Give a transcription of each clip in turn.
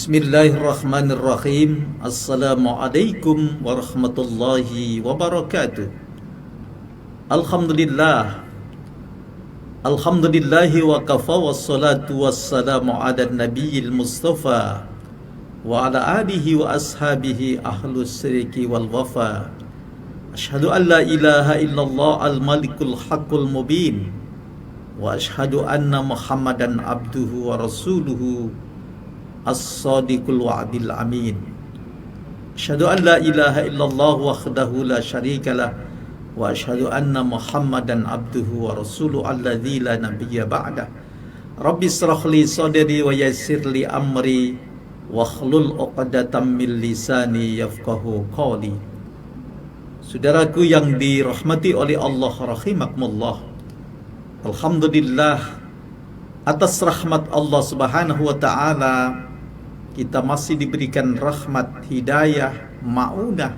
Bismillahirrahmanirrahim. Assalamualaikum warahmatullahi wabarakatuh. Alhamdulillah. Alhamdulillahi wa kafa wassalatu wassalamu ala nabiyil mustafa wa ala alihi wa ashabihi ahlus sirki wal wafa. Ashhadu an la ilaha illallah al-malikul haqqul mubin wa ashhadu anna muhammadan abduhu wa rasuluhu as-sadiqul wa'dil amin. Asyhadu an la ilaha illallah wahdahu la syarikalah wa asyhadu anna muhammadan abduhu wa rasuluhu alladzi la nabiyya ba'dah. Rabbi israh li sadri wa yassir li amri wahlul 'uqdatam min lisani yafqahu qawli. Saudaraku yang dirahmati oleh Allah rahimakumullah, alhamdulillah atas rahmat Allah Subhanahu wa taala kita masih diberikan rahmat, hidayah, ma'unah,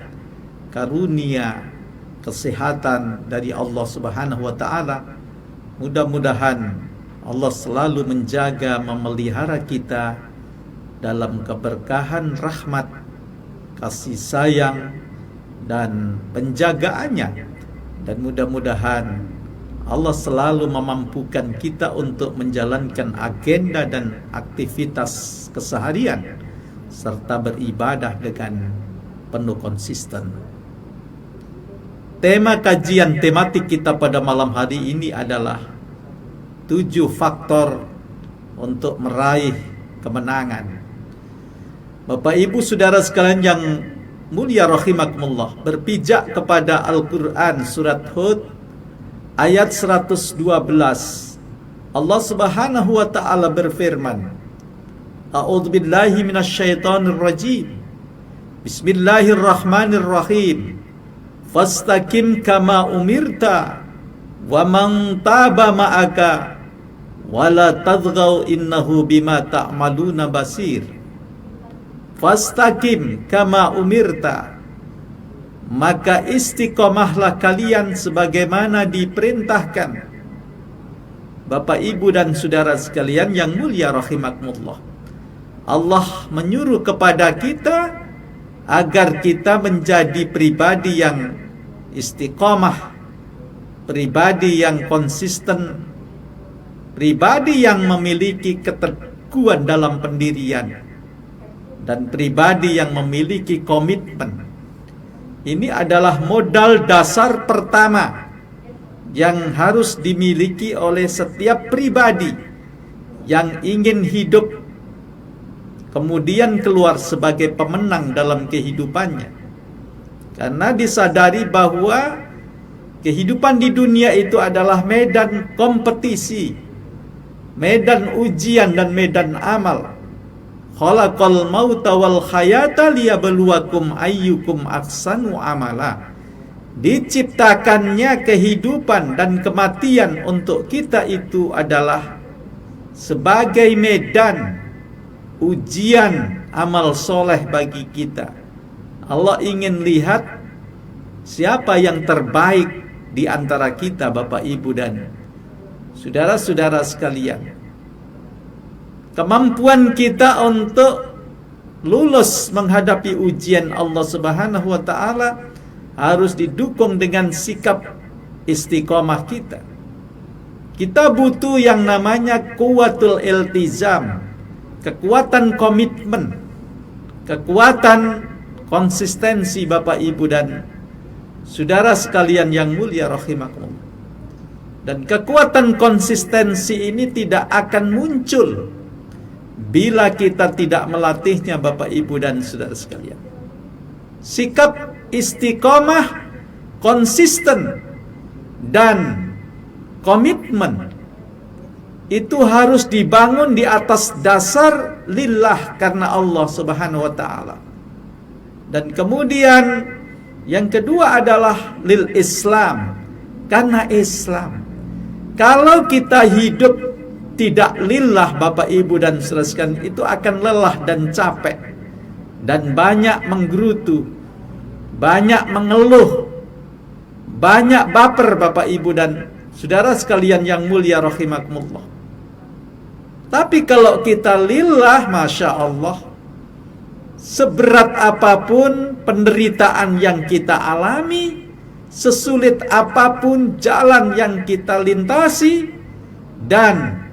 karunia, kesehatan dari Allah Subhanahu wa taala. Mudah-mudahan Allah selalu menjaga, memelihara kita dalam keberkahan rahmat, kasih sayang dan penjagaannya. Dan mudah-mudahan Allah selalu memampukan kita untuk menjalankan agenda dan aktivitas keseharian serta beribadah dengan penuh konsisten. Tema kajian tematik kita pada malam hari ini adalah 7 faktor untuk meraih kemenangan. Bapak Ibu Saudara sekalian yang mulia rahimakumullah, berpijak kepada Al-Quran surat Hud ayat 112, Allah Subhanahu wa taala berfirman, A'udzubillahi minasyaitonir rajim. Bismillahirrahmanirrahim. Fastaqim kama umirta wa man taba ma'aka wa la tadghaw innahu bima ta'maluna basir. Fastaqim kama umirta, maka istiqomahlah kalian sebagaimana diperintahkan. Bapak, Ibu dan saudara sekalian yang mulia rahimakumullah, Allah menyuruh kepada kita agar kita menjadi pribadi yang istiqomah, pribadi yang konsisten, pribadi yang memiliki keteguhan dalam pendirian, dan pribadi yang memiliki komitmen. Ini adalah modal dasar pertama yang harus dimiliki oleh setiap pribadi yang ingin hidup kemudian keluar sebagai pemenang dalam kehidupannya. Karena disadari bahwa kehidupan di dunia itu adalah medan kompetisi, medan ujian dan medan amal. Khalaqal mauta wal hayata liyabluwakum ayyukum ahsanu amala. Diciptakannya kehidupan dan kematian untuk kita itu adalah sebagai medan ujian amal soleh bagi kita. Allah ingin lihat siapa yang terbaik di antara kita, Bapak, Ibu dan saudara-saudara sekalian. Kemampuan kita untuk lulus menghadapi ujian Allah Subhanahu wa taala harus didukung dengan sikap istiqomah kita. Kita butuh yang namanya kuwatul iltizam, kekuatan komitmen, kekuatan konsistensi, Bapak, Ibu dan saudara sekalian yang mulia rahimakumullah. Dan kekuatan konsistensi ini tidak akan muncul bila kita tidak melatihnya, Bapak, Ibu dan saudara sekalian. Sikap istiqomah, konsisten dan komitmen itu harus dibangun di atas dasar lillah, karena Allah Subhanahu wa taala. Dan kemudian yang kedua adalah lil Islam, karena Islam. Kalau kita hidup tidak lillah, Bapak, Ibu dan saudara sekalian, itu akan lelah dan capek dan banyak menggerutu, banyak mengeluh, banyak baper, Bapak, Ibu dan saudara sekalian yang mulia rahimakumullah. Tapi kalau kita lillah, Masya Allah, seberat apapun penderitaan yang kita alami, sesulit apapun jalan yang kita lintasi, dan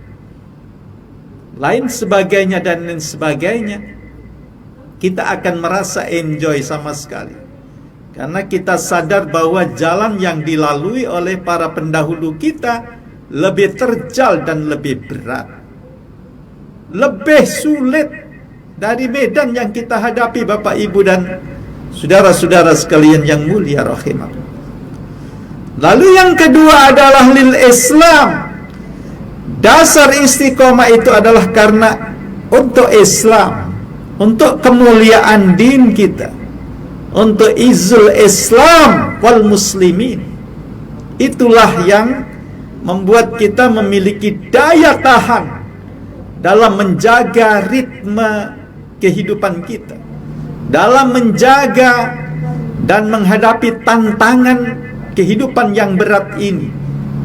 lain sebagainya, kita akan merasa enjoy sama sekali. Karena kita sadar bahwa jalan yang dilalui oleh para pendahulu kita lebih terjal dan lebih berat, lebih sulit dari medan yang kita hadapi, Bapak Ibu dan saudara-saudara sekalian yang mulia rahimahullah. Lalu yang kedua adalah lil Islam. Dasar istiqomah itu adalah karena untuk Islam, untuk kemuliaan din kita, untuk izul Islam wal muslimin. Itulah yang membuat kita memiliki daya tahan dalam menjaga ritme kehidupan kita, dalam menjaga dan menghadapi tantangan kehidupan yang berat ini,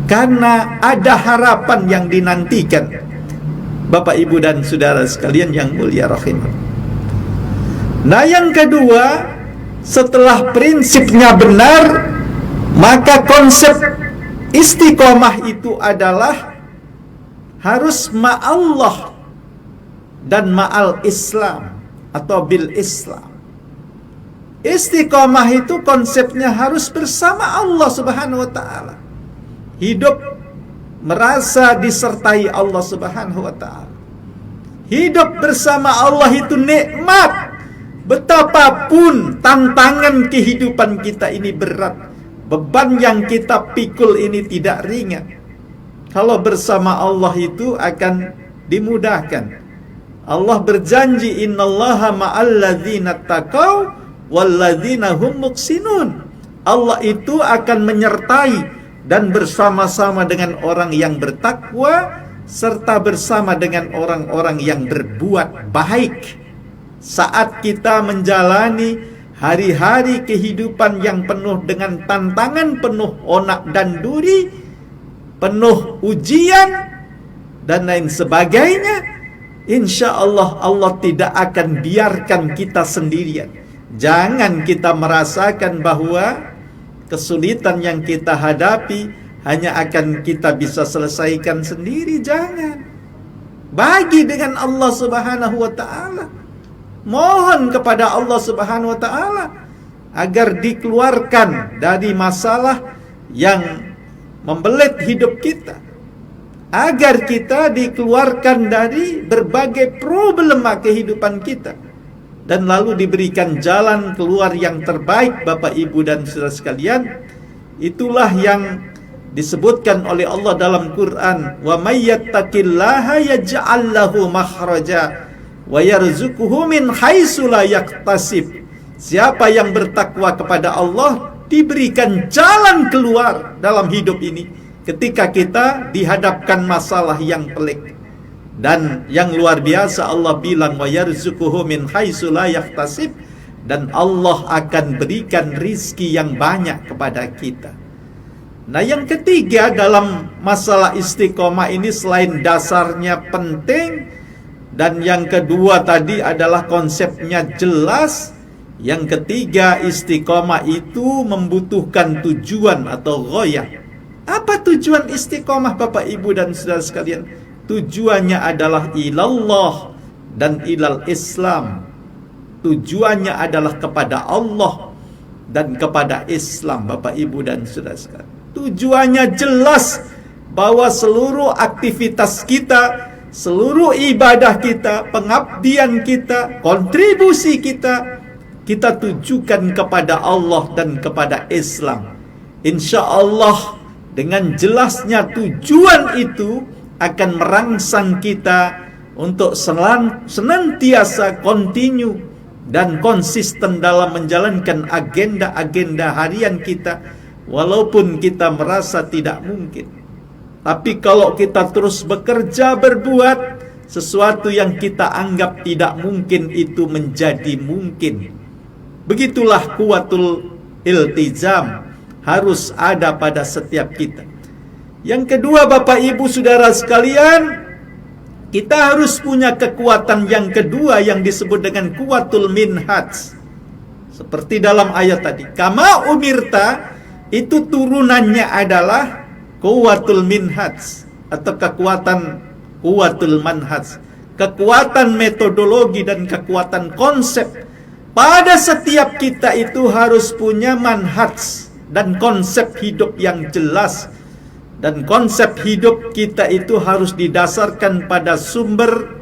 karena ada harapan yang dinantikan, Bapak Ibu dan saudara sekalian yang mulia rahimahullah. Nah, yang kedua, setelah prinsipnya benar, maka konsep istiqomah itu adalah harus ma'allah dan ma'al Islam atau bil Islam. Istiqomah itu konsepnya harus bersama Allah Subhanahu wa ta'ala. Hidup merasa disertai Allah Subhanahu wa ta'ala. Hidup bersama Allah itu nikmat. Betapapun tantangan kehidupan kita ini berat, beban yang kita pikul ini tidak ringan, kalau bersama Allah itu akan dimudahkan. Allah berjanji, innallaha ma'alladzina taqaw walladzina hum muhsinun. Allah itu akan menyertai dan bersama-sama dengan orang yang bertakwa, serta bersama dengan orang-orang yang berbuat baik. Saat kita menjalani hari-hari kehidupan yang penuh dengan tantangan, penuh onak dan duri, penuh ujian dan lain sebagainya, insya Allah Allah tidak akan biarkan kita sendirian. Jangan kita merasakan bahwa kesulitan yang kita hadapi hanya akan kita bisa selesaikan sendiri. Jangan. Bagi dengan Allah Subhanahu wa ta'ala. Mohon kepada Allah Subhanahu wa ta'ala agar dikeluarkan dari masalah yang membelit hidup kita, agar kita dikeluarkan dari berbagai problema kehidupan kita, dan lalu diberikan jalan keluar yang terbaik, Bapak Ibu dan saudara sekalian. Itulah yang disebutkan oleh Allah dalam Quran, wa may yattaqillaha yaj'al lahu makhraja wa yarzuquhu min haitsu la yahtasib. Siapa yang bertakwa kepada Allah diberikan jalan keluar dalam hidup ini ketika kita dihadapkan masalah yang pelik. Dan yang luar biasa, Allah bilang wa yarzuquhu min haitsu la yahtasib, dan Allah akan berikan rizki yang banyak kepada kita. Nah, yang ketiga dalam masalah istiqomah ini, selain dasarnya penting, dan yang kedua tadi adalah konsepnya jelas, yang ketiga istiqomah itu membutuhkan tujuan atau ghayah. Apa tujuan istiqomah, Bapak Ibu dan saudara sekalian? Tujuannya adalah ilallah dan ilal Islam. Tujuannya adalah kepada Allah dan kepada Islam, Bapak Ibu dan saudara sekalian. Tujuannya jelas bahwa seluruh aktivitas kita, seluruh ibadah kita, pengabdian kita, kontribusi kita, kita tujukan kepada Allah dan kepada Islam. Insya Allah dengan jelasnya tujuan itu akan merangsang kita untuk senantiasa kontinu dan konsisten dalam menjalankan agenda-agenda harian kita, walaupun kita merasa tidak mungkin. Tapi kalau kita terus bekerja, berbuat sesuatu yang kita anggap tidak mungkin, itu menjadi mungkin. Begitulah kuwatul iltizam harus ada pada setiap kita. Yang kedua, Bapak Ibu saudara sekalian, kita harus punya kekuatan yang kedua yang disebut dengan kuwatul minhaj. Seperti dalam ayat tadi, kama umirta, itu turunannya adalah kuwatul minhaj atau kekuatan kuwatul manhaj, kekuatan metodologi dan kekuatan konsep. Pada setiap kita itu harus punya manhaj dan konsep hidup yang jelas. Dan konsep hidup kita itu harus didasarkan pada sumber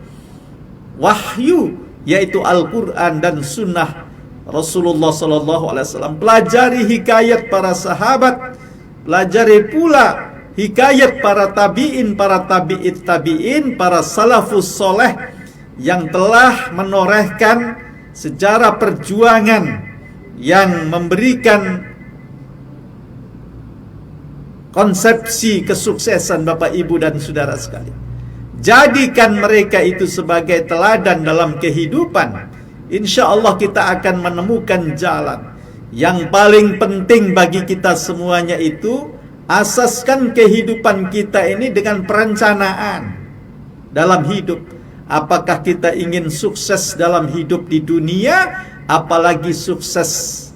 wahyu, yaitu Al-Quran dan Sunnah Rasulullah SAW. Pelajari hikayat para sahabat, pelajari pula hikayat para tabi'in, para tabi'it tabi'in, para salafus soleh yang telah menorehkan sejarah perjuangan yang memberikan konsepsi kesuksesan Bapak Ibu dan saudara sekalian. Jadikan mereka itu sebagai teladan dalam kehidupan. Insya Allah kita akan menemukan jalan. Yang paling penting bagi kita semuanya itu, asaskan kehidupan kita ini dengan perencanaan dalam hidup. Apakah kita ingin sukses dalam hidup di dunia, apalagi sukses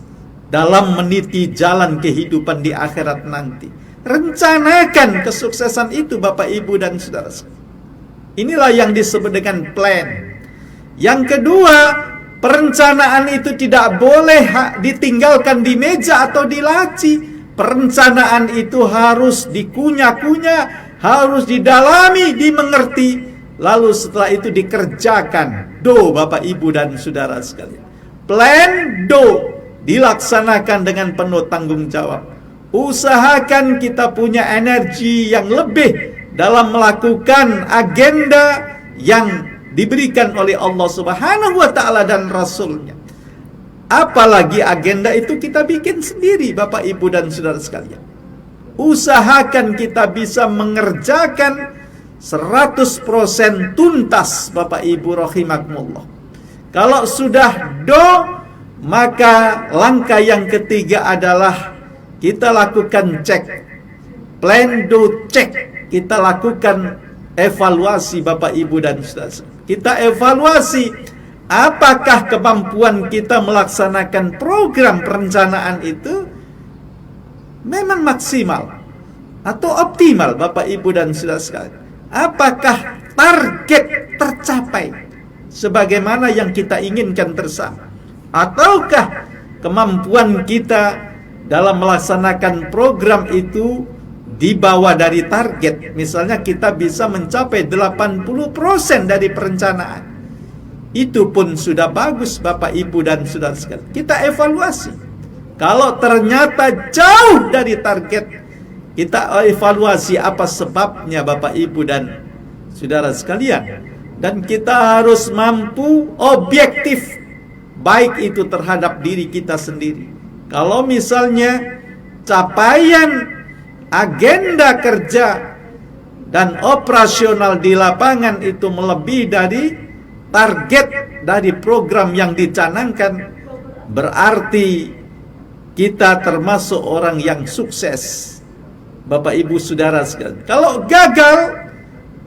dalam meniti jalan kehidupan di akhirat nanti. Rencanakan kesuksesan itu Bapak Ibu dan saudara. Inilah yang disebut dengan plan. Yang kedua, perencanaan itu tidak boleh ditinggalkan di meja atau di laci. Perencanaan itu harus dikunyah-kunyah, harus didalami, dimengerti, lalu setelah itu dikerjakan. Do Bapak Ibu dan saudara sekalian. Plan do dilaksanakan dengan penuh tanggung jawab. Usahakan kita punya energi yang lebih dalam melakukan agenda yang diberikan oleh Allah Subhanahu wa Ta'ala dan Rasulnya. Apalagi agenda itu kita bikin sendiri Bapak Ibu dan saudara sekalian. Usahakan kita bisa mengerjakan 100% tuntas Bapak Ibu rahimakumullah. Kalau sudah do, maka langkah yang ketiga adalah kita lakukan cek. Plan do cek. Kita lakukan evaluasi Bapak Ibu dan saudara. Kita evaluasi apakah kemampuan kita melaksanakan program perencanaan itu memang maksimal atau optimal Bapak Ibu dan saudara sekalian. Apakah target tercapai sebagaimana yang kita inginkan bersama, ataukah kemampuan kita dalam melaksanakan program itu di bawah dari target. Misalnya kita bisa mencapai 80% dari perencanaan. Itu pun sudah bagus Bapak Ibu dan saudara sekalian. Kita evaluasi. Kalau ternyata jauh dari target, kita evaluasi apa sebabnya Bapak Ibu dan saudara sekalian. Dan kita harus mampu objektif, baik itu terhadap diri kita sendiri. Kalau misalnya capaian agenda kerja dan operasional di lapangan itu melebihi dari target dari program yang dicanangkan, berarti kita termasuk orang yang sukses Bapak Ibu saudara sekalian. Kalau gagal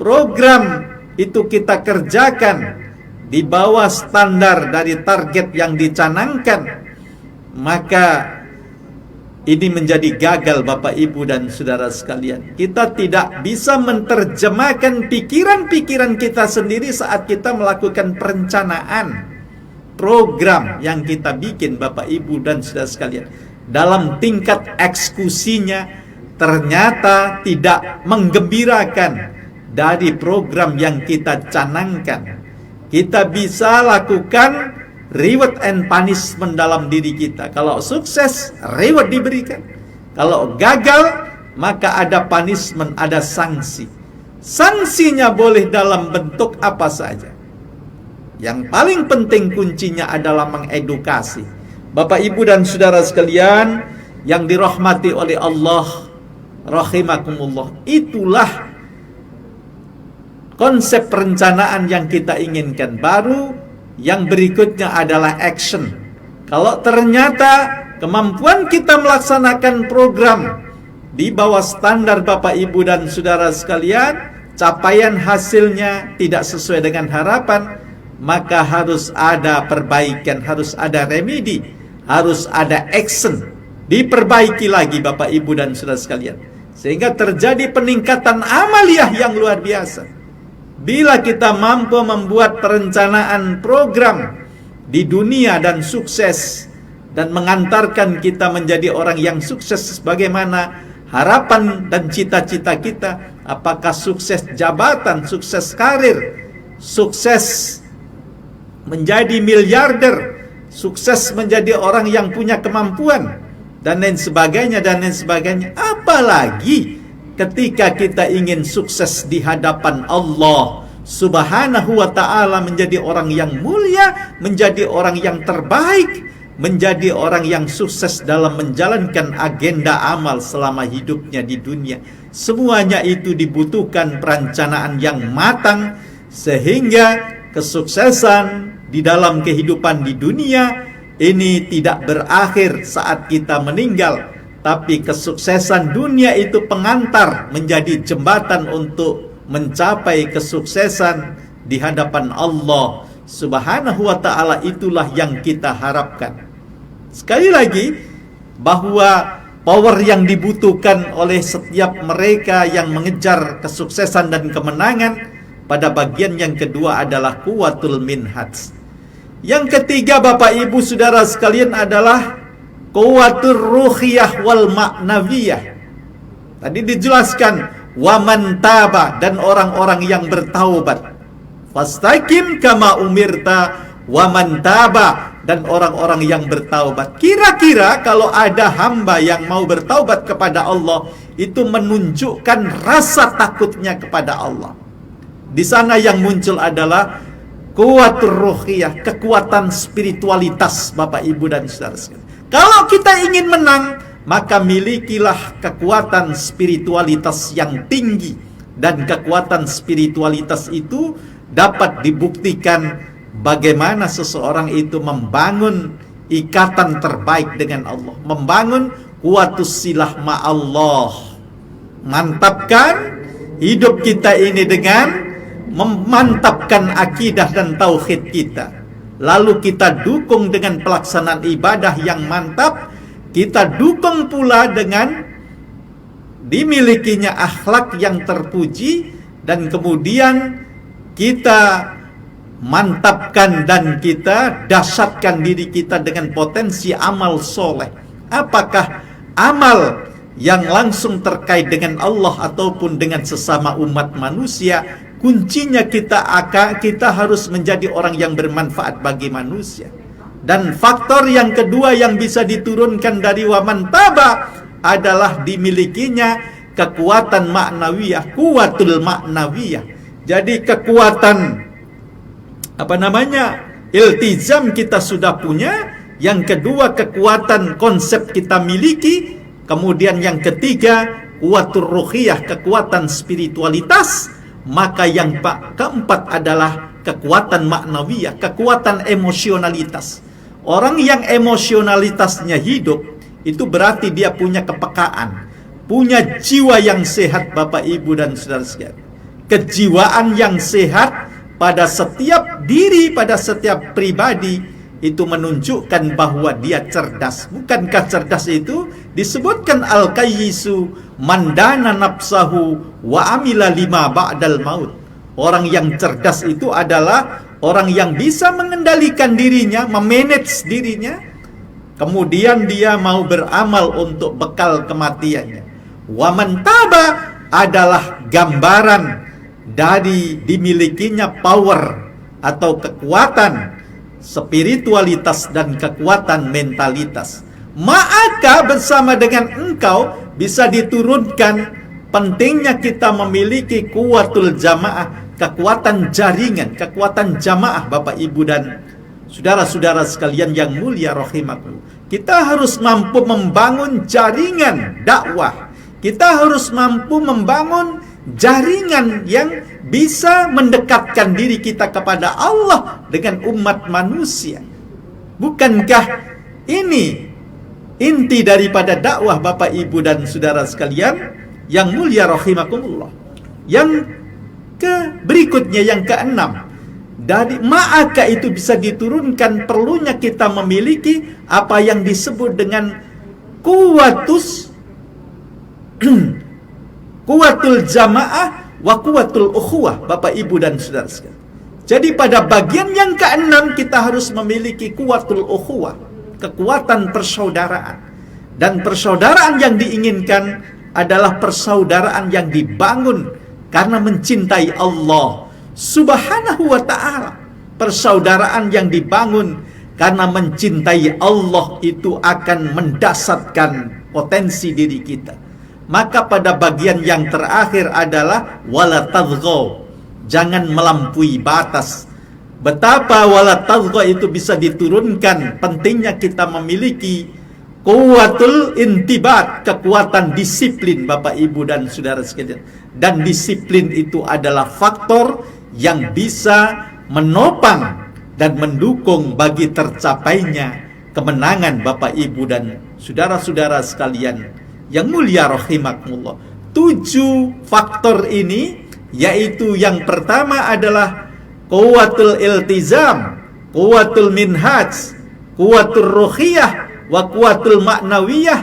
program itu kita kerjakan di bawah standar dari target yang dicanangkan, maka ini menjadi gagal Bapak Ibu dan saudara sekalian. Kita tidak bisa menerjemahkan pikiran-pikiran kita sendiri saat kita melakukan perencanaan program yang kita bikin Bapak Ibu dan saudara sekalian. Dalam tingkat eksekusinya ternyata tidak menggembirakan dari program yang kita canangkan. Kita bisa lakukan reward and punishment dalam diri kita. Kalau sukses, reward diberikan. Kalau gagal, maka ada punishment, ada sanksi. Sanksinya boleh dalam bentuk apa saja. Yang paling penting kuncinya adalah mengedukasi. Bapak Ibu dan saudara sekalian yang dirahmati oleh Allah rahimakumullah, itulah konsep perencanaan yang kita inginkan. Baru yang berikutnya adalah action. Kalau ternyata kemampuan kita melaksanakan program di bawah standar Bapak Ibu dan saudara sekalian, capaian hasilnya tidak sesuai dengan harapan, maka harus ada perbaikan, harus ada remedi, harus ada action, diperbaiki lagi Bapak Ibu dan saudara sekalian, sehingga terjadi peningkatan amaliyah yang luar biasa. Bila kita mampu membuat perencanaan program di dunia dan sukses, dan mengantarkan kita menjadi orang yang sukses sebagaimana harapan dan cita-cita kita, apakah sukses jabatan, sukses karir, sukses menjadi miliarder, sukses menjadi orang yang punya kemampuan, dan lain sebagainya, dan lain sebagainya. Apalagi ketika kita ingin sukses di hadapan Allah Subhanahu wa ta'ala, menjadi orang yang mulia, menjadi orang yang terbaik, menjadi orang yang sukses dalam menjalankan agenda amal selama hidupnya di dunia. Semuanya itu dibutuhkan perencanaan yang matang, sehingga kesuksesan di dalam kehidupan di dunia ini tidak berakhir saat kita meninggal, tapi kesuksesan dunia itu pengantar, menjadi jembatan untuk mencapai kesuksesan di hadapan Allah Subhanahu wa ta'ala. Itulah yang kita harapkan. Sekali lagi, bahwa power yang dibutuhkan oleh setiap mereka yang mengejar kesuksesan dan kemenangan pada bagian yang kedua adalah quwwatul minhaj. Yang ketiga Bapak Ibu Saudara sekalian adalah quwwatur ruhiyah wal ma'nawiyah. Tadi dijelaskan waman taba, dan orang-orang yang bertaubat. Fastaqim kama umirta waman taba, dan orang-orang yang bertaubat. Kira-kira kalau ada hamba yang mau bertaubat kepada Allah, itu menunjukkan rasa takutnya kepada Allah. Di sana yang muncul adalah quwwatur ruhiyah, kekuatan spiritualitas Bapak Ibu dan saudara sekalian. Kalau kita ingin menang, maka milikilah kekuatan spiritualitas yang tinggi, dan kekuatan spiritualitas itu dapat dibuktikan bagaimana seseorang itu membangun ikatan terbaik dengan Allah, membangun quwwatus silah ma'allah, mantapkan hidup kita ini dengan memantapkan akidah dan tauhid kita. Lalu kita dukung dengan pelaksanaan ibadah yang mantap, kita dukung pula dengan dimilikinya akhlak yang terpuji, dan kemudian kita mantapkan dan kita dasarkan diri kita dengan potensi amal soleh. Apakah amal yang langsung terkait dengan Allah ataupun dengan sesama umat manusia? Kuncinya kita harus menjadi orang yang bermanfaat bagi manusia. Dan faktor yang kedua yang bisa diturunkan dari waman taba adalah dimilikinya kekuatan maknawiyah, quwwatul maknawiyah. Jadi kekuatan iltizam kita sudah punya. Yang kedua, kekuatan konsep kita miliki. Kemudian yang ketiga, quwwatur ruhiyah, kekuatan spiritualitas. Maka yang keempat adalah kekuatan maknawiyah, kekuatan emosionalitas. Orang yang emosionalitasnya hidup, itu berarti dia punya kepekaan, punya jiwa yang sehat Bapak Ibu dan saudara sekalian. Kejiwaan yang sehat pada setiap diri, pada setiap pribadi, itu menunjukkan bahwa dia cerdas. Bukankah cerdas itu disebutkan al-qayyisu mandana nafsahu wa amila lima ba'dal maut. Orang yang cerdas itu adalah orang yang bisa mengendalikan dirinya, memanage dirinya, kemudian dia mau beramal untuk bekal kematiannya. Wa man taba adalah gambaran dari dimilikinya power atau kekuatan spiritualitas dan kekuatan mentalitas. Maka bersama dengan engkau bisa diturunkan pentingnya kita memiliki quwwatul jamaah, kekuatan jaringan, kekuatan jamaah Bapak Ibu dan saudara-saudara sekalian yang mulia rahimakumullah. Kita harus mampu membangun jaringan dakwah. Kita harus mampu membangun jaringan yang bisa mendekatkan diri kita kepada Allah dengan umat manusia. Bukankah ini inti daripada dakwah Bapak Ibu dan saudara sekalian yang mulia rahimakumullah? Yang Berikutnya yang keenam, dari maka itu bisa diturunkan perlunya kita memiliki apa yang disebut dengan kuwatul jamaah wa kuwatul ukhuwah, Bapak Ibu dan saudara sekalian. Jadi pada bagian yang keenam kita harus memiliki kuwatul ukhuwah, kekuatan persaudaraan. Dan persaudaraan yang diinginkan adalah persaudaraan yang dibangun karena mencintai Allah Subhanahu wa ta'ala. Persaudaraan yang dibangun karena mencintai Allah itu akan mendasarkan potensi diri kita. Maka pada bagian yang terakhir adalah wala tadghaw, jangan melampaui batas. Betapa wala tadghaw itu bisa diturunkan, pentingnya kita memiliki kuwatul intibat, kekuatan disiplin, Bapak Ibu dan saudara sekalian. Dan disiplin itu adalah faktor yang bisa menopang dan mendukung bagi tercapainya kemenangan, Bapak Ibu dan saudara-saudara sekalian yang mulia rahimakumullah. 7 faktor ini, yaitu yang pertama adalah kuwatul iltizam, kuwatul minhaj, kuwatul ruhiyah, wa kuwatul ma'nawiyah,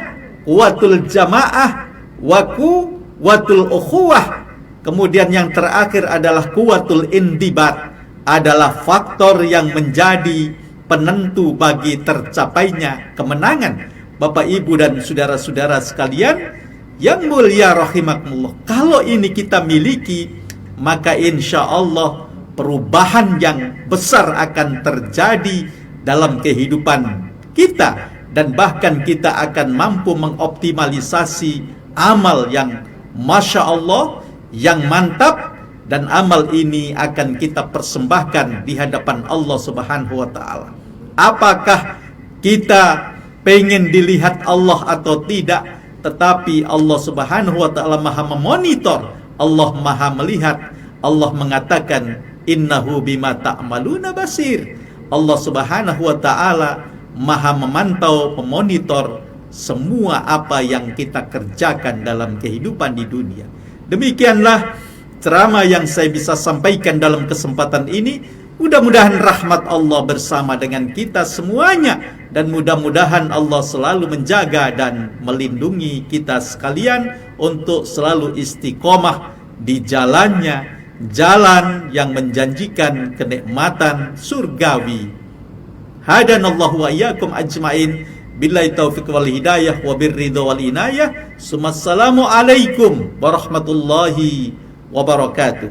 kuwatul jamaah, wa kuwatul ukhuwah. Kemudian yang terakhir adalah kuwatul indibat, adalah faktor yang menjadi penentu bagi tercapainya kemenangan. Bapak Ibu dan saudara-saudara sekalian yang mulia rahimakumullah, kalau ini kita miliki, maka insya Allah perubahan yang besar akan terjadi dalam kehidupan kita. Dan bahkan kita akan mampu mengoptimalisasi amal yang Masya Allah, yang mantap. Dan amal ini akan kita persembahkan di hadapan Allah Subhanahu wa ta'ala. Apakah kita pengen dilihat Allah atau tidak? Tetapi Allah Subhanahu wa ta'ala maha memonitor, Allah maha melihat. Allah mengatakan innahu bima ta'maluna basir. Allah Subhanahu wa ta'ala maha memantau, memonitor semua apa yang kita kerjakan dalam kehidupan di dunia. Demikianlah ceramah yang saya bisa sampaikan dalam kesempatan ini. Mudah-mudahan rahmat Allah bersama dengan kita semuanya, dan mudah-mudahan Allah selalu menjaga dan melindungi kita sekalian untuk selalu istiqomah di jalannya, jalan yang menjanjikan kenikmatan surgawi. Hadanallahu wa iyyakum ajmain. Billahi taufiq wal hidayah wa birridha wal inayah. Assalamu alaikum warahmatullahi wabarakatuh.